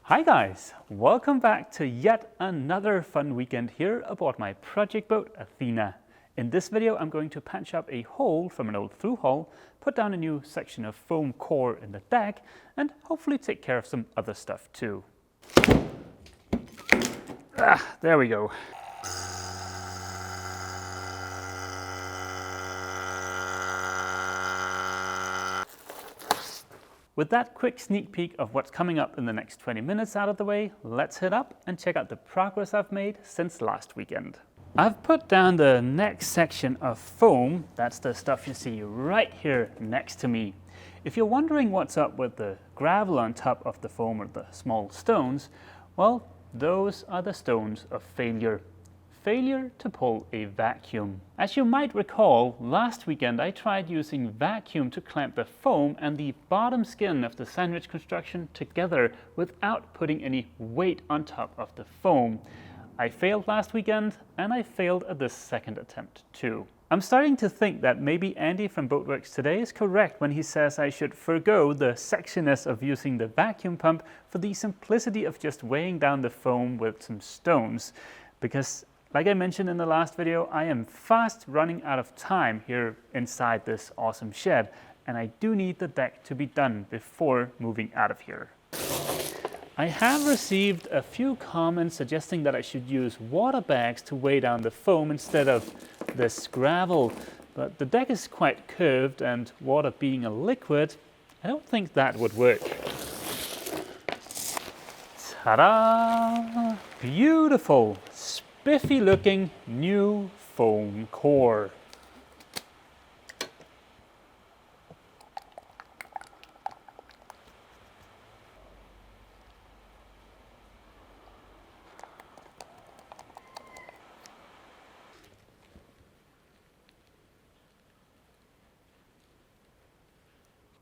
Hi guys, welcome back to yet another fun weekend here aboard my project boat Athena. In this video I'm going to patch up a hole from an old through hull, put down a new section of foam core in the deck, and hopefully take care of some other stuff too. There we go. With that quick sneak peek of what's coming up in the next 20 minutes out of the way, let's head up and check out the progress I've made since last weekend. I've put down the next section of foam. That's the stuff you see right here next to me. If you're wondering what's up with the gravel on top of the foam or the small stones, well, those are the stones of failure. Failure to pull a vacuum. As you might recall, last weekend I tried using vacuum to clamp the foam and the bottom skin of the sandwich construction together without putting any weight on top of the foam. I failed last weekend and I failed at this second attempt too. I'm starting to think that maybe Andy from Boatworks today is correct when he says I should forgo the sexiness of using the vacuum pump for the simplicity of just weighing down the foam with some stones, because like I mentioned in the last video, I am fast running out of time here inside this awesome shed, and I do need the deck to be done before moving out of here. I have received a few comments suggesting that I should use water bags to weigh down the foam instead of this gravel, but the deck is quite curved and water being a liquid, I don't think that would work. Ta-da! Beautiful! Spiffy looking new foam core.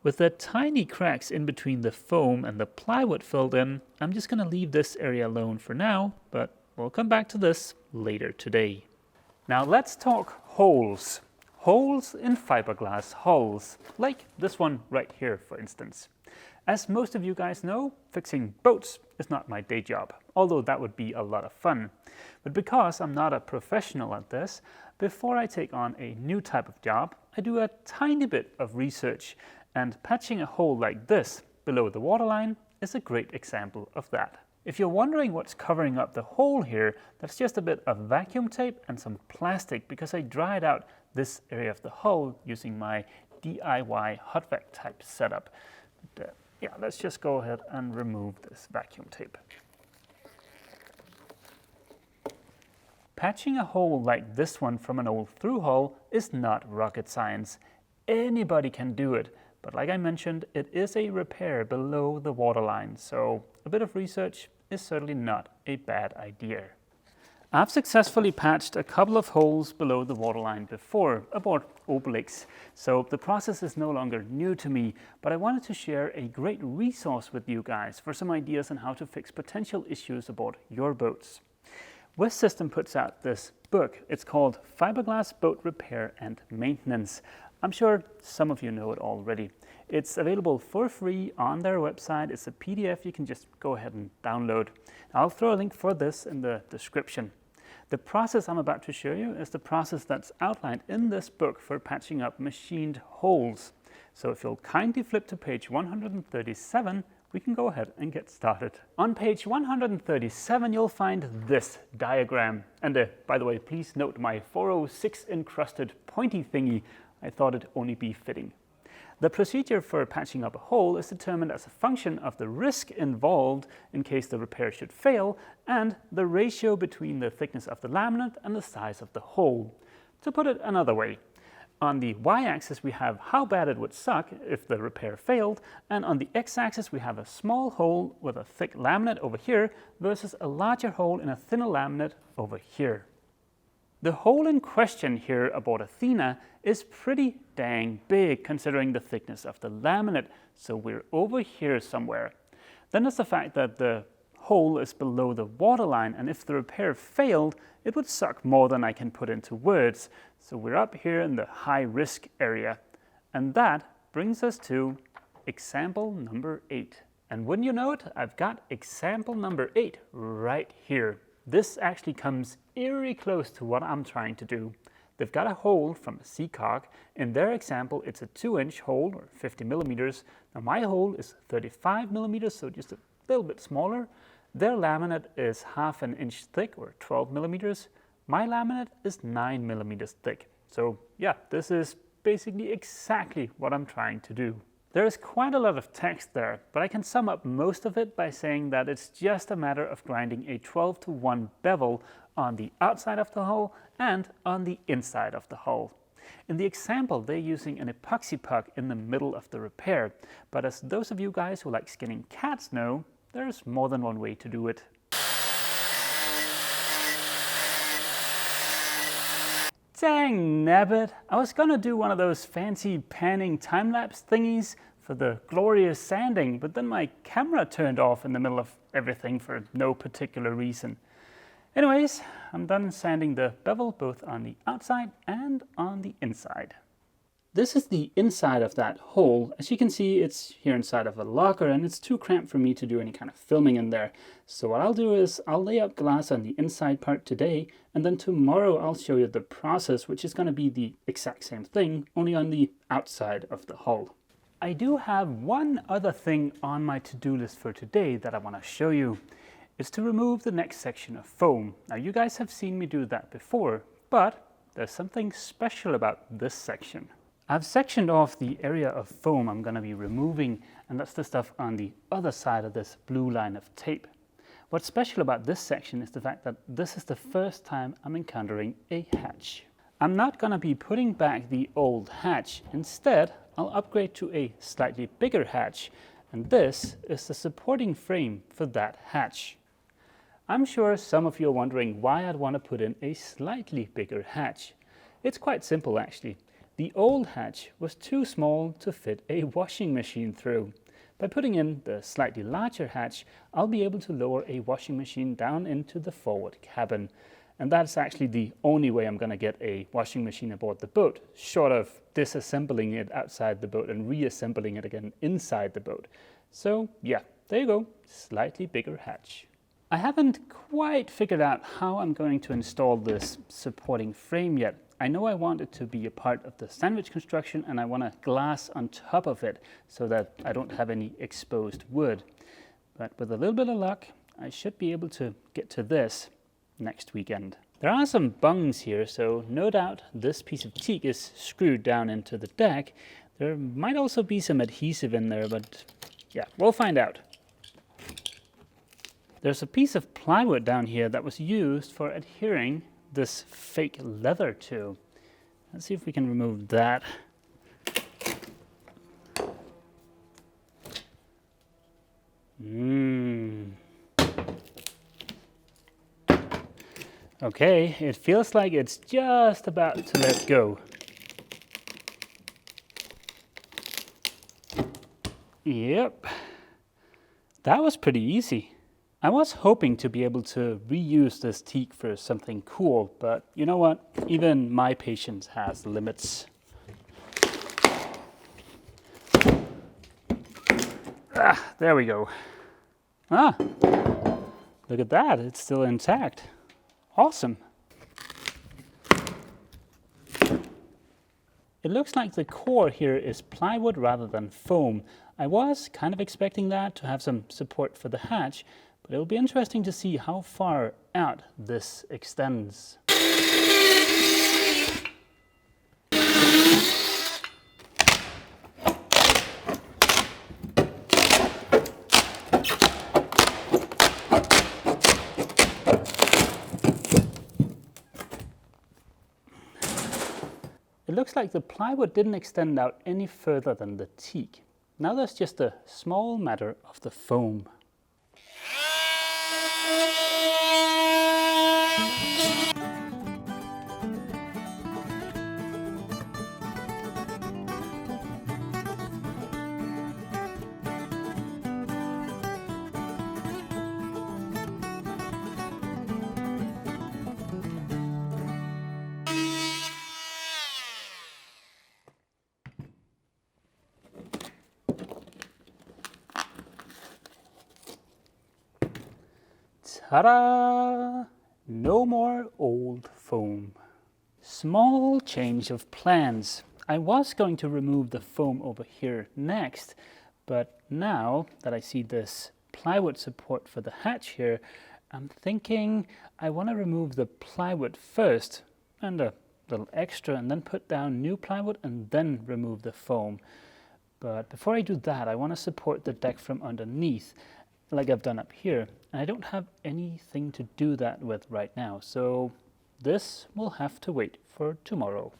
With the tiny cracks in between the foam and the plywood filled in, I'm just going to leave this area alone for now, but we'll come back to this later today. Now let's talk holes. Holes in fiberglass hulls, like this one right here for instance. As most of you guys know, fixing boats is not my day job, although that would be a lot of fun. But because I'm not a professional at this, before I take on a new type of job, I do a tiny bit of research, and patching a hole like this below the waterline is a great example of that. If you're wondering what's covering up the hole here, that's just a bit of vacuum tape and some plastic because I dried out this area of the hull using my DIY hot vac type setup. But, yeah, let's just go ahead and remove this vacuum tape. Patching a hole like this one from an old through hull is not rocket science. Anybody can do it. But like I mentioned, it is a repair below the waterline, so a bit of research is certainly not a bad idea. I've successfully patched a couple of holes below the waterline before aboard old lakes, so the process is no longer new to me, but I wanted to share a great resource with you guys for some ideas on how to fix potential issues aboard your boats. West System puts out this book. It's called Fiberglass Boat Repair and Maintenance. I'm sure some of you know it already. It's available for free on their website. It's a PDF you can just go ahead and download. I'll throw a link for this in the description. The process I'm about to show you is the process that's outlined in this book for patching up machined holes. So if you'll kindly flip to page 137, we can go ahead and get started. On page 137, you'll find this diagram. And by the way, please note my 406 encrusted pointy thingy. I thought it'd only be fitting. The procedure for patching up a hole is determined as a function of the risk involved in case the repair should fail and the ratio between the thickness of the laminate and the size of the hole. To put it another way, on the y-axis we have how bad it would suck if the repair failed, and on the x-axis we have a small hole with a thick laminate over here versus a larger hole in a thinner laminate over here. The hole in question here aboard Athena is pretty dang big considering the thickness of the laminate, so we're over here somewhere. Then there's the fact that the hole is below the waterline, and if the repair failed, it would suck more than I can put into words. So we're up here in the high risk area, and that brings us to example number 8. And wouldn't you know it, I've got example number 8 right here. This actually comes eerie close to what I'm trying to do. They've got a hole from a seacock. In their example, it's a 2-inch hole, or 50 millimeters. Now my hole is 35 millimeters, so just a little bit smaller. Their laminate is half an inch thick, or 12 millimeters. My laminate is 9 millimeters thick. So yeah, this is basically exactly what I'm trying to do. There is quite a lot of text there, but I can sum up most of it by saying that it's just a matter of grinding a 12:1 bevel on the outside of the hull and on the inside of the hull. In the example, they're using an epoxy puck in the middle of the repair, but as those of you guys who like skinning cats know, there's more than one way to do it. Dang nabbit, I was gonna do one of those fancy panning time-lapse thingies for the glorious sanding, but then my camera turned off in the middle of everything for no particular reason. Anyways, I'm done sanding the bevel both on the outside and on the inside. This is the inside of that hole. As you can see, it's here inside of a locker and it's too cramped for me to do any kind of filming in there. So what I'll do is I'll lay up glass on the inside part today, and then tomorrow I'll show you the process, which is going to be the exact same thing, only on the outside of the hull. I do have one other thing on my to-do list for today that I want to show you. It's to remove the next section of foam. Now you guys have seen me do that before, but there's something special about this section. I've sectioned off the area of foam I'm going to be removing, and that's the stuff on the other side of this blue line of tape. What's special about this section is the fact that this is the first time I'm encountering a hatch. I'm not going to be putting back the old hatch. Instead, I'll upgrade to a slightly bigger hatch, and this is the supporting frame for that hatch. I'm sure some of you are wondering why I'd want to put in a slightly bigger hatch. It's quite simple actually. The old hatch was too small to fit a washing machine through. By putting in the slightly larger hatch, I'll be able to lower a washing machine down into the forward cabin. And that's actually the only way I'm going to get a washing machine aboard the boat, short of disassembling it outside the boat and reassembling it again inside the boat. So yeah, there you go, slightly bigger hatch. I haven't quite figured out how I'm going to install this supporting frame yet. I know I want it to be a part of the sandwich construction, and I want a glass on top of it so that I don't have any exposed wood. But with a little bit of luck, I should be able to get to this next weekend. There are some bungs here, so no doubt this piece of teak is screwed down into the deck. There might also be some adhesive in there, but yeah, we'll find out. There's a piece of plywood down here that was used for adhering this fake leather to. Let's see if we can remove that. Okay, it feels like it's just about to let go. Yep, that was pretty easy. I was hoping to be able to reuse this teak for something cool, but you know what? Even my patience has limits. There we go. Look at that, it's still intact. Awesome. It looks like the core here is plywood rather than foam. I was kind of expecting that to have some support for the hatch, but it'll be interesting to see how far out this extends. It looks like the plywood didn't extend out any further than the teak. Now there's just a small matter of the foam. Ta-da! No more old foam. Small change of plans. I was going to remove the foam over here next, but now that I see this plywood support for the hatch here, I'm thinking I want to remove the plywood first and a little extra, and then put down new plywood and then remove the foam. But before I do that, I want to support the deck from underneath like I've done up here, and I don't have anything to do that with right now, so this will have to wait for tomorrow.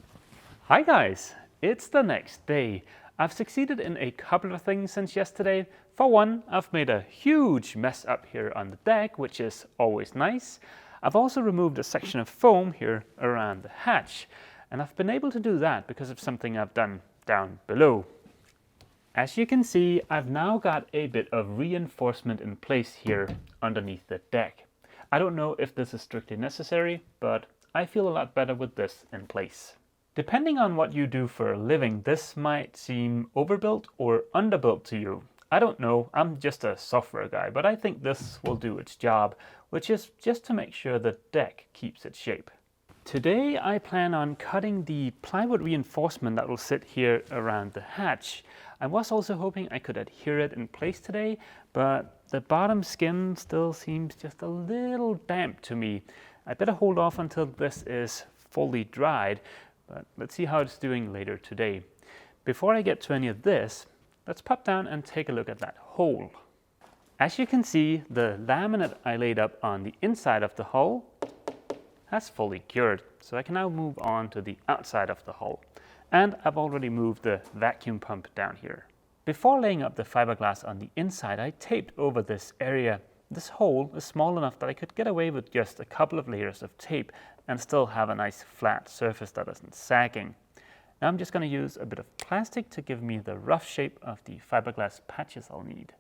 Hi guys, it's the next day. I've succeeded in a couple of things since yesterday. For one, I've made a huge mess up here on the deck, which is always nice. I've also removed a section of foam here around the hatch, and I've been able to do that because of something I've done down below. As you can see, I've now got a bit of reinforcement in place here underneath the deck. I don't know if this is strictly necessary, but I feel a lot better with this in place. Depending on what you do for a living, this might seem overbuilt or underbuilt to you. I don't know, I'm just a software guy, but I think this will do its job, which is just to make sure the deck keeps its shape. Today I plan on cutting the plywood reinforcement that will sit here around the hatch. I was also hoping I could adhere it in place today, but the bottom skin still seems just a little damp to me. I better hold off until this is fully dried, but let's see how it's doing later today. Before I get to any of this, let's pop down and take a look at that hole. As you can see, the laminate I laid up on the inside of the hull has fully cured, so I can now move on to the outside of the hull. And I've already moved the vacuum pump down here. Before laying up the fiberglass on the inside, I taped over this area. This hole is small enough that I could get away with just a couple of layers of tape and still have a nice flat surface that isn't sagging. Now I'm just going to use a bit of plastic to give me the rough shape of the fiberglass patches I'll need.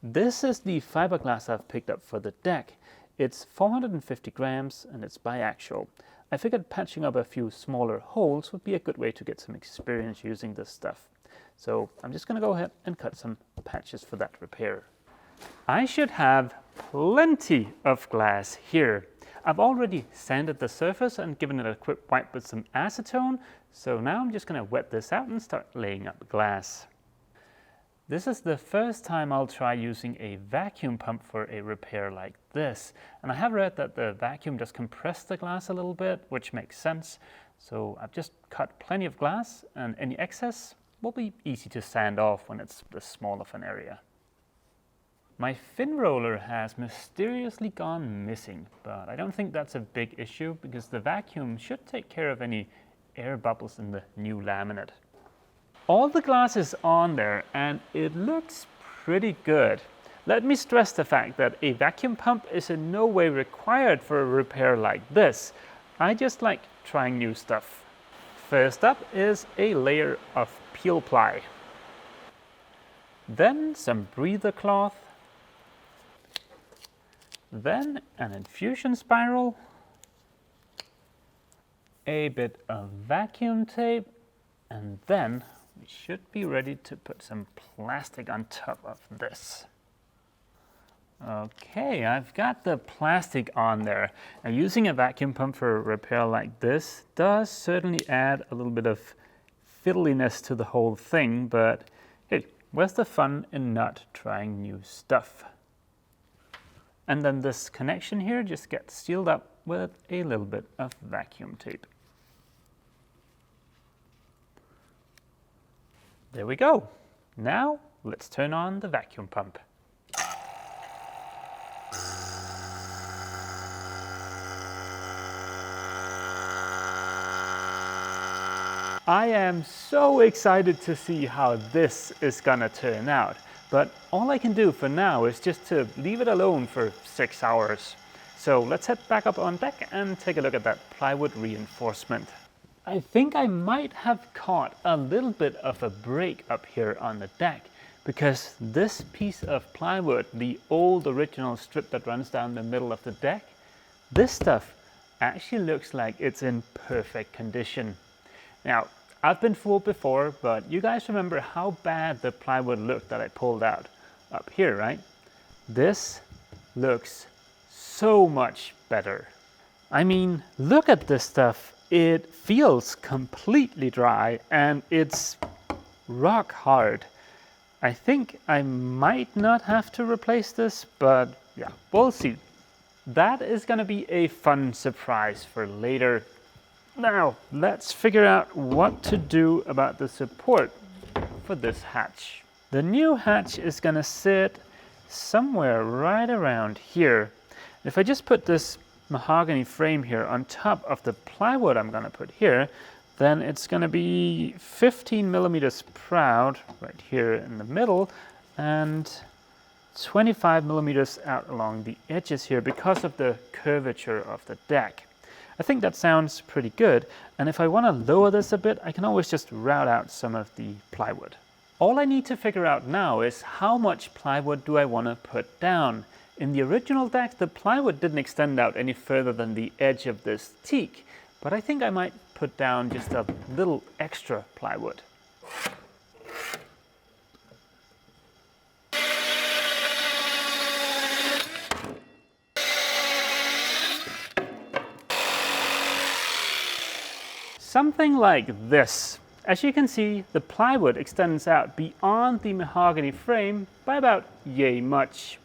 This is the fiberglass I've picked up for the deck. It's 450 grams and it's biaxial. I figured patching up a few smaller holes would be a good way to get some experience using this stuff. So I'm just going to go ahead and cut some patches for that repair. I should have plenty of glass here. I've already sanded the surface and given it a quick wipe with some acetone, so now I'm just going to wet this out and start laying up glass. This is the first time I'll try using a vacuum pump for a repair like this. And I have read that the vacuum does compress the glass a little bit, which makes sense. So I've just cut plenty of glass, and any excess will be easy to sand off when it's this small of an area. My fin roller has mysteriously gone missing, but I don't think that's a big issue because the vacuum should take care of any air bubbles in the new laminate. All the glass is on there and it looks pretty good. Let me stress the fact that a vacuum pump is in no way required for a repair like this. I just like trying new stuff. First up is a layer of peel ply. Then some breather cloth. Then an infusion spiral. A bit of vacuum tape, and then we should be ready to put some plastic on top of this. Okay, I've got the plastic on there. Now, using a vacuum pump for a repair like this does certainly add a little bit of fiddliness to the whole thing, but hey, where's the fun in not trying new stuff? And then this connection here just gets sealed up with a little bit of vacuum tape. There we go. Now let's turn on the vacuum pump. I am so excited to see how this is gonna turn out, but all I can do for now is just to leave it alone for 6 hours. So let's head back up on deck and take a look at that plywood reinforcement. I think I might have caught a little bit of a break up here on the deck because this piece of plywood, the old original strip that runs down the middle of the deck, this stuff actually looks like it's in perfect condition. Now, I've been fooled before, but you guys remember how bad the plywood looked that I pulled out up here, right? This looks so much better. I mean, look at this stuff. It feels completely dry and it's rock hard. I think I might not have to replace this, but yeah, we'll see. That is going to be a fun surprise for later. Now, let's figure out what to do about the support for this hatch. The new hatch is going to sit somewhere right around here. If I just put this mahogany frame here on top of the plywood I'm going to put here, then it's going to be 15 millimeters proud right here in the middle and 25 millimeters out along the edges here because of the curvature of the deck. I think that sounds pretty good, and if I want to lower this a bit, I can always just route out some of the plywood. All I need to figure out now is how much plywood do I want to put down. In the original deck, the plywood didn't extend out any further than the edge of this teak, but I think I might put down just a little extra plywood. Something like this. As you can see, the plywood extends out beyond the mahogany frame by about yay much.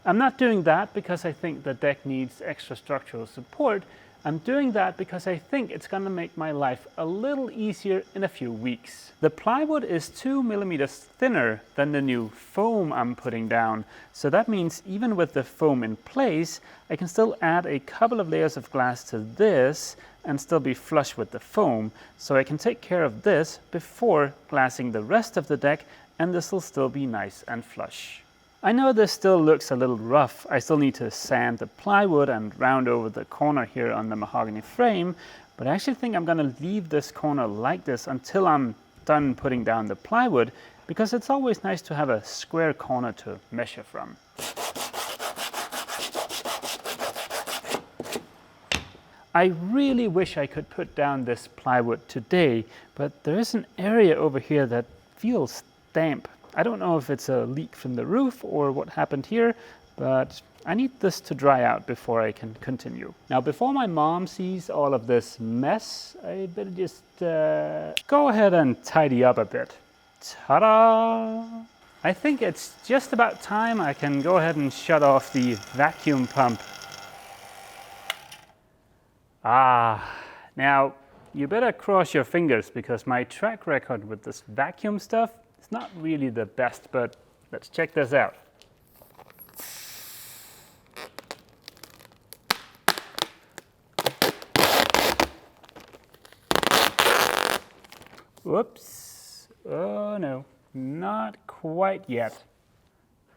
I'm not doing that because I think the deck needs extra structural support. I'm doing that because I think it's going to make my life a little easier in a few weeks. The plywood is 2 millimeters thinner than the new foam I'm putting down. So that means even with the foam in place, I can still add a couple of layers of glass to this and still be flush with the foam. So I can take care of this before glassing the rest of the deck, and this will still be nice and flush. I know this still looks a little rough. I still need to sand the plywood and round over the corner here on the mahogany frame, but I actually think I'm going to leave this corner like this until I'm done putting down the plywood, because it's always nice to have a square corner to measure from. I really wish I could put down this plywood today, but there is an area over here that feels damp. I don't know if it's a leak from the roof or what happened here, but I need this to dry out before I can continue. Now, before my mom sees all of this mess, I better just go ahead and tidy up a bit. Ta-da! I think it's just about time I can go ahead and shut off the vacuum pump. Now you better cross your fingers because my track record with this vacuum stuff is not really the best, but let's check this out. Whoops, oh no, not quite yet.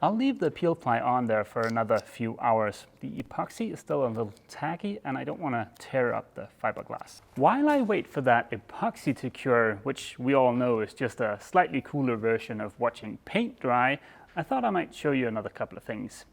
I'll leave the peel fly on there for another few hours. The epoxy is still a little tacky and I don't want to tear up the fiberglass. While I wait for that epoxy to cure, which we all know is just a slightly cooler version of watching paint dry, I thought I might show you another couple of things.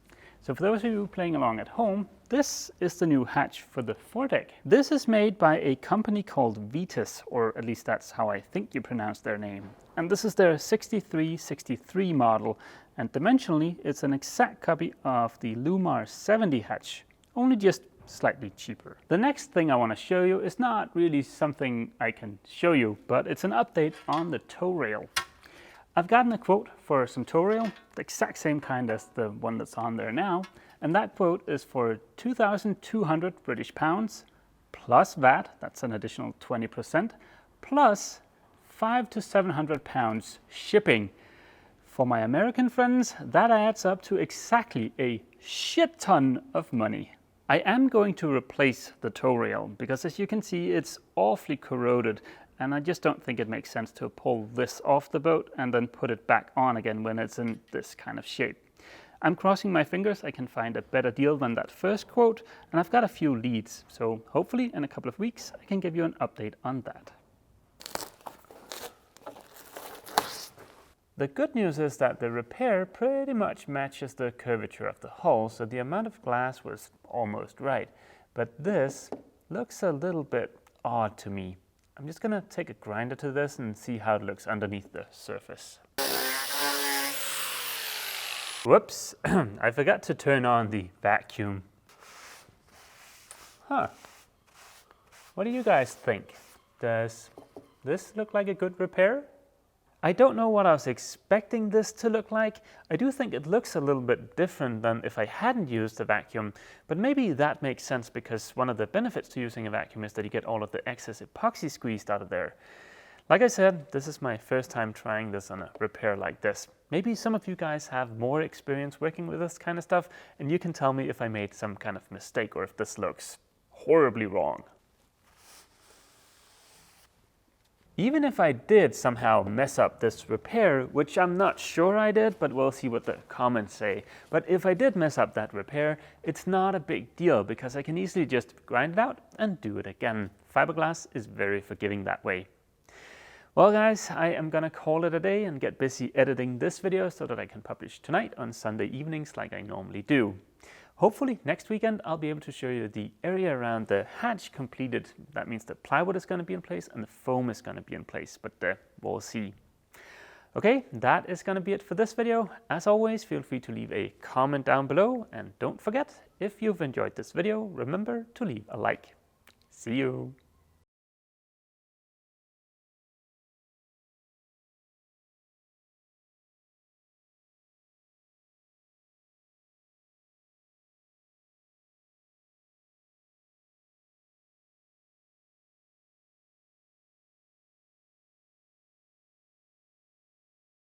So for those of you playing along at home, this is the new hatch for the foredeck. This is made by a company called Vetus, or at least that's how I think you pronounce their name. And this is their 6363 model, and dimensionally it's an exact copy of the Lumar 70 hatch, only just slightly cheaper. The next thing I want to show you is not really something I can show you, but it's an update on the tow rail. I've gotten a quote for some tow rail, the exact same kind as the one that's on there now, and that quote is for 2,200 British pounds, plus VAT, that's an additional 20%, plus 500 to 700 pounds shipping. For my American friends, that adds up to exactly a shit ton of money. I am going to replace the tow rail because, as you can see, it's awfully corroded, and I just don't think it makes sense to pull this off the boat and then put it back on again when it's in this kind of shape. I'm crossing my fingers I can find a better deal than that first quote, and I've got a few leads, so hopefully in a couple of weeks I can give you an update on that. The good news is that the repair pretty much matches the curvature of the hull, so the amount of glass was almost right. But this looks a little bit odd to me. I'm just gonna take a grinder to this and see how it looks underneath the surface. Whoops, I forgot to turn on the vacuum. Huh. What do you guys think? Does this look like a good repair? I don't know what I was expecting this to look like. I do think it looks a little bit different than if I hadn't used a vacuum, but maybe that makes sense because one of the benefits to using a vacuum is that you get all of the excess epoxy squeezed out of there. Like I said, this is my first time trying this on a repair like this. Maybe some of you guys have more experience working with this kind of stuff, and you can tell me if I made some kind of mistake or if this looks horribly wrong. Even if I did somehow mess up this repair, which I'm not sure I did, but we'll see what the comments say. But if I did mess up that repair, it's not a big deal because I can easily just grind it out and do it again. Fiberglass is very forgiving that way. Well guys, I am gonna call it a day and get busy editing this video so that I can publish tonight on Sunday evenings like I normally do. Hopefully next weekend I'll be able to show you the area around the hatch completed. That means the plywood is going to be in place and the foam is going to be in place, but we'll see. Okay, that is going to be it for this video. As always, feel free to leave a comment down below, and don't forget, if you've enjoyed this video, remember to leave a like. See you!